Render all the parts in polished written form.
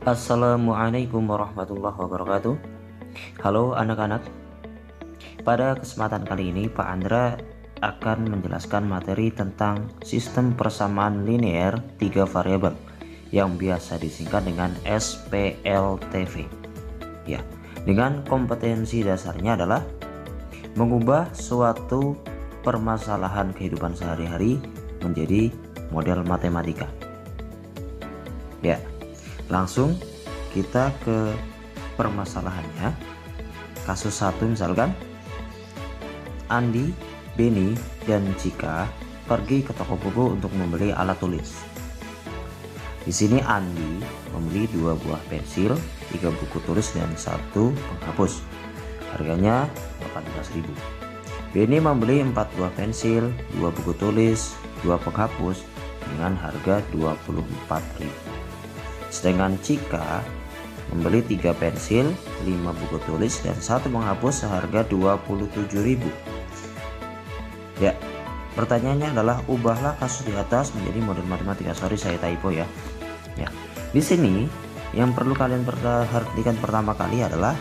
Assalamualaikum warahmatullahi wabarakatuh. Halo anak-anak. Pada kesempatan kali ini Pak Andra akan menjelaskan materi tentang sistem persamaan linear 3 variabel yang biasa disingkat dengan SPLTV. Ya, dengan kompetensi dasarnya adalah mengubah suatu permasalahan kehidupan sehari-hari menjadi model matematika. Ya, langsung kita ke permasalahannya. Kasus 1 misalkan, Andi, Beni, dan Cika pergi ke toko buku untuk membeli alat tulis. Di sini Andi membeli 2 buah pensil, 3 buku tulis, dan 1 penghapus. Harganya 18.000. Beni membeli 4 buah pensil, 2 buku tulis, 2 penghapus dengan harga 24.000. Sedangkan Cika membeli 3 pensil, 5 buku tulis, dan 1 penghapus seharga 27.000. Ya, pertanyaannya adalah ubahlah kasus di atas menjadi model matematika. Sorry saya typo ya. Ya, di sini yang perlu kalian perhatikan pertama kali adalah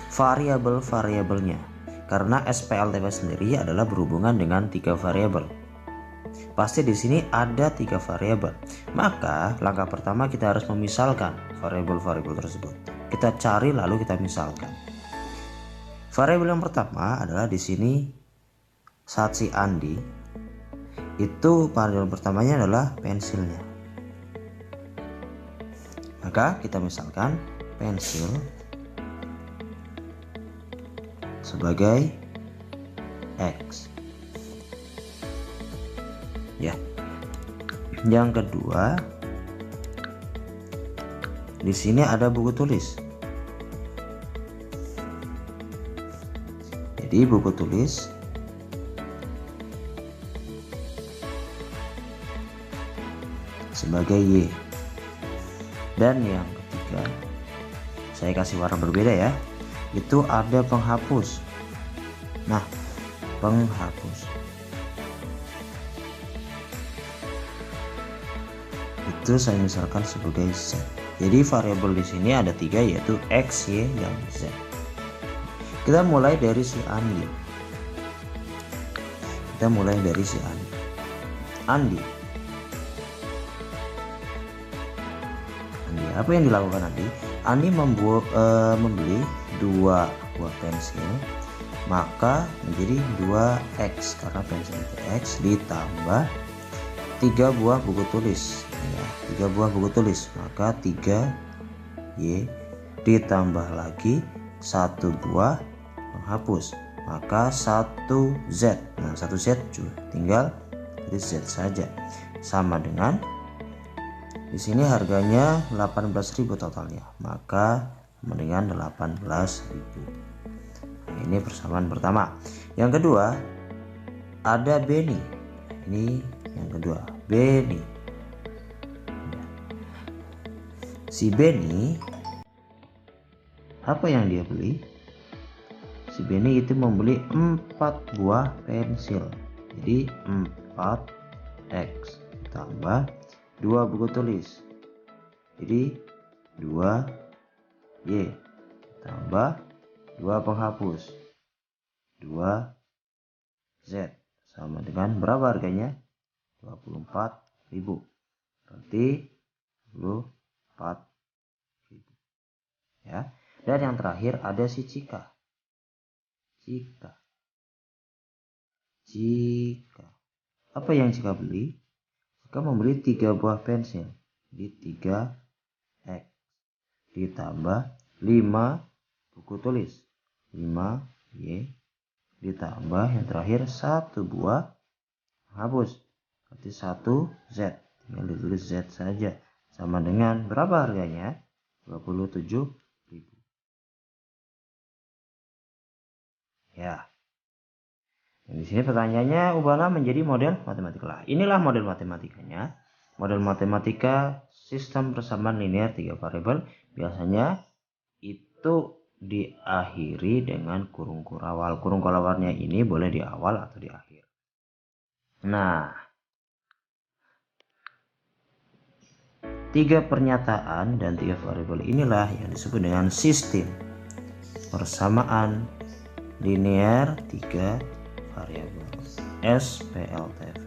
variabel-variabelnya, karena SPLTV sendiri adalah berhubungan dengan 3 variabel. Pasti di sini ada 3 variabel. Maka langkah pertama kita harus memisalkan variabel-variabel tersebut. Kita cari lalu kita misalkan. Variabel yang pertama adalah di sini saat si Andi itu variabel pertamanya adalah pensilnya. Maka kita misalkan pensil sebagai X. Ya. Yang kedua, di sini ada buku tulis. Jadi buku tulis sebagai Y. Dan yang ketiga, saya kasih warna berbeda ya. Itu ada penghapus. Nah, penghapus itu saya misalkan sebagai Z. Jadi variabel di sini ada 3 yaitu X, Y, dan Z. Kita mulai dari si Andi. Andi, apa yang dilakukan Andi? Andi membeli 2 buah pensil, maka menjadi 2X karena pensil itu X, ditambah 3 buah buku tulis ya, 3 buah buku tulis, maka 3Y, ditambah lagi 1 buah penghapus, maka 1Z. Nah 1Z tinggal jadi Z saja, sama dengan di sini harganya 18.000 totalnya, maka sama dengan 18.000. Nah, ini persamaan pertama. Yang kedua ada Beni. Ini yang kedua, Beni. Si Beni, apa yang dia beli? Si Beni itu membeli 4 buah pensil. Jadi 4X tambah 2 buku tulis. Jadi 2Y tambah 2 penghapus 2Z sama dengan berapa harganya? 24.000. Berarti 24.000. Ya. Dan yang terakhir ada si Cika. Apa yang Cika beli? Cika membeli 3 buah pensil. Jadi 3X ditambah 5 buku tulis. 5Y ditambah yang terakhir 1 buah penghapus. Berarti 1Z. Tinggal ditulis Z saja. Sama dengan berapa harganya? 27.000. Ya. Dan di sini pertanyaannya ubahlah menjadi model matematika. Lah, inilah model matematikanya. Model matematika sistem persamaan linear 3 variabel biasanya itu diakhiri dengan kurung kurawal. Kurung kurawalnya ini boleh di awal atau di akhir. Nah, Tiga pernyataan dan tiga variabel inilah yang disebut dengan sistem persamaan linear tiga variabel SPLTV.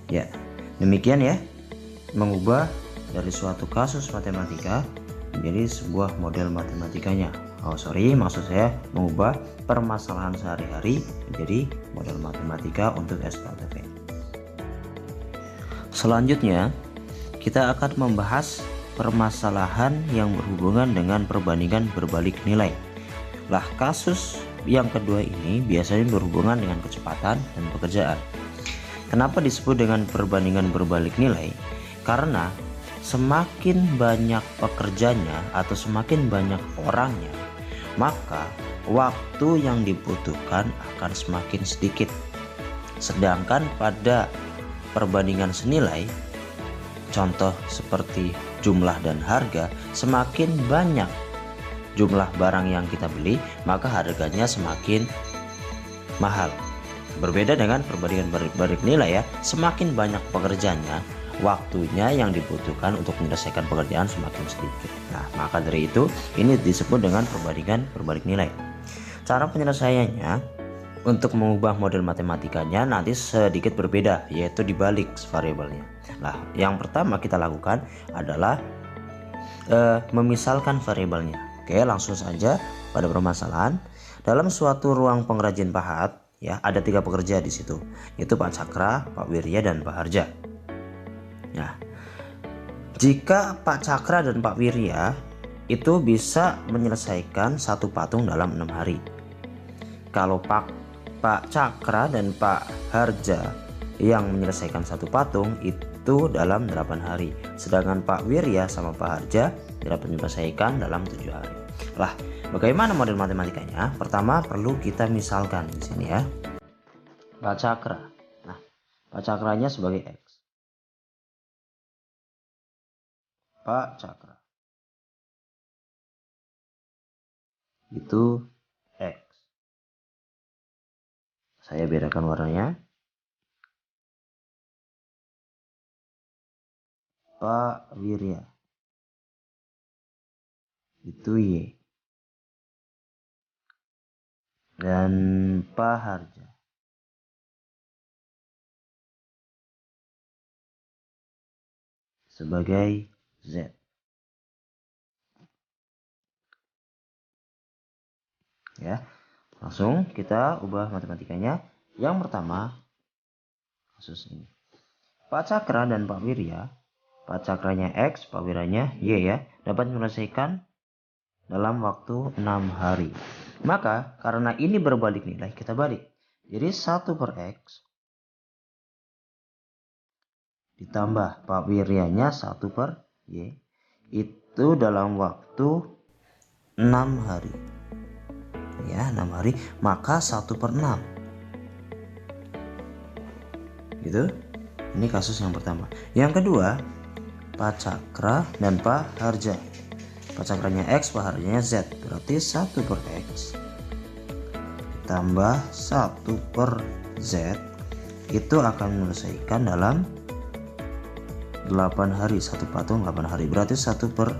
Ya, demikian ya, mengubah dari suatu kasus matematika menjadi sebuah model matematikanya. Maksud saya mengubah permasalahan sehari-hari menjadi model matematika untuk SPLTV. Selanjutnya, kita akan membahas permasalahan yang berhubungan dengan perbandingan berbalik nilai. Lah, kasus yang kedua ini biasanya berhubungan dengan kecepatan dan pekerjaan. Kenapa disebut dengan perbandingan berbalik nilai? Karena semakin banyak pekerjanya atau semakin banyak orangnya, maka waktu yang dibutuhkan akan semakin sedikit. Sedangkan pada perbandingan senilai, contoh seperti jumlah dan harga, semakin banyak jumlah barang yang kita beli, maka harganya semakin mahal. Berbeda dengan perbandingan berbalik nilai ya, semakin banyak pekerjanya, waktunya yang dibutuhkan untuk menyelesaikan pekerjaan semakin sedikit. Nah, maka dari itu ini disebut dengan perbandingan berbalik nilai. Cara penyelesaiannya untuk mengubah model matematikanya nanti sedikit berbeda, yaitu dibalik variabelnya. Nah, yang pertama kita lakukan adalah memisalkan variabelnya. Oke, langsung saja pada permasalahan. Dalam suatu ruang pengrajin pahat, ya, ada tiga pekerja di situ, yaitu Pak Cakra, Pak Wirya, dan Pak Harja. Nah, jika Pak Cakra dan Pak Wirya itu bisa menyelesaikan satu patung dalam 6 hari. Kalau Pak Cakra dan Pak Harja yang menyelesaikan satu patung itu dalam 8 hari. Sedangkan Pak Wirya sama Pak Harja dapat menyelesaikan dalam 7 hari. Lah, bagaimana model matematikanya? Pertama perlu kita misalkan di sini ya. Pak Cakra. Nah, Pak Cakranya sebagai X. Pak Cakra itu X. Saya bedakan warnanya. Pak Wirya itu Y. Dan Pak Harja sebagai Z. Ya, langsung kita ubah matematikanya. Yang pertama, kasus ini. Pak Cakra dan Pak Wirya, Pak Cakranya X, Pak Wiryanya Y ya, dapat menyelesaikan dalam waktu 6 hari. Maka karena ini berbalik nilai, kita balik. Jadi 1 per X ditambah Pak Wiryanya 1 per Y itu dalam waktu 6 hari. Ya, 6 hari, maka 1 per 6. Gitu. Ini kasus yang pertama. Yang kedua, Pak Cakra dan Pak Harja. Pak Cakranya X, Pak Harjanya Z. Berarti 1 per X tambah 1 per Z itu akan menyelesaikan dalam 8 hari. Satu patung 8 hari. Berarti 1 per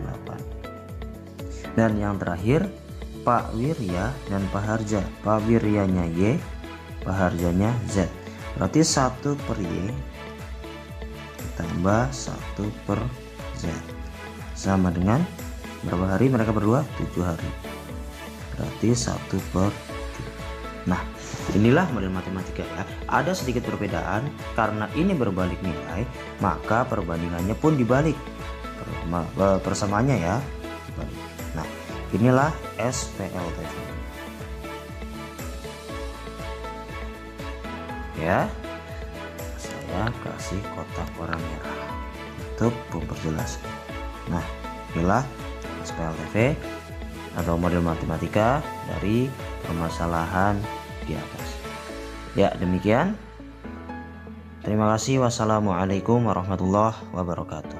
8. Dan yang terakhir, Pak Wirya dan Pak Harja. Pak Wiryanya Y, Pak Harjanya Z. Berarti 1 per Y ditambah 1 per Z sama dengan berapa hari mereka berdua? 7 hari. Berarti 1 per 7. Nah, inilah model matematika ya. Ada sedikit perbedaan karena ini berbalik nilai, maka perbandingannya pun dibalik. Persamaannya ya dibalik. Nah, inilah SPLTV. Ya, saya kasih kotak warna merah untuk memperjelas. Nah, inilah SPLTV atau model matematika dari permasalahan di atas. Ya, demikian. Terima kasih. Wassalamualaikum warahmatullahi wabarakatuh.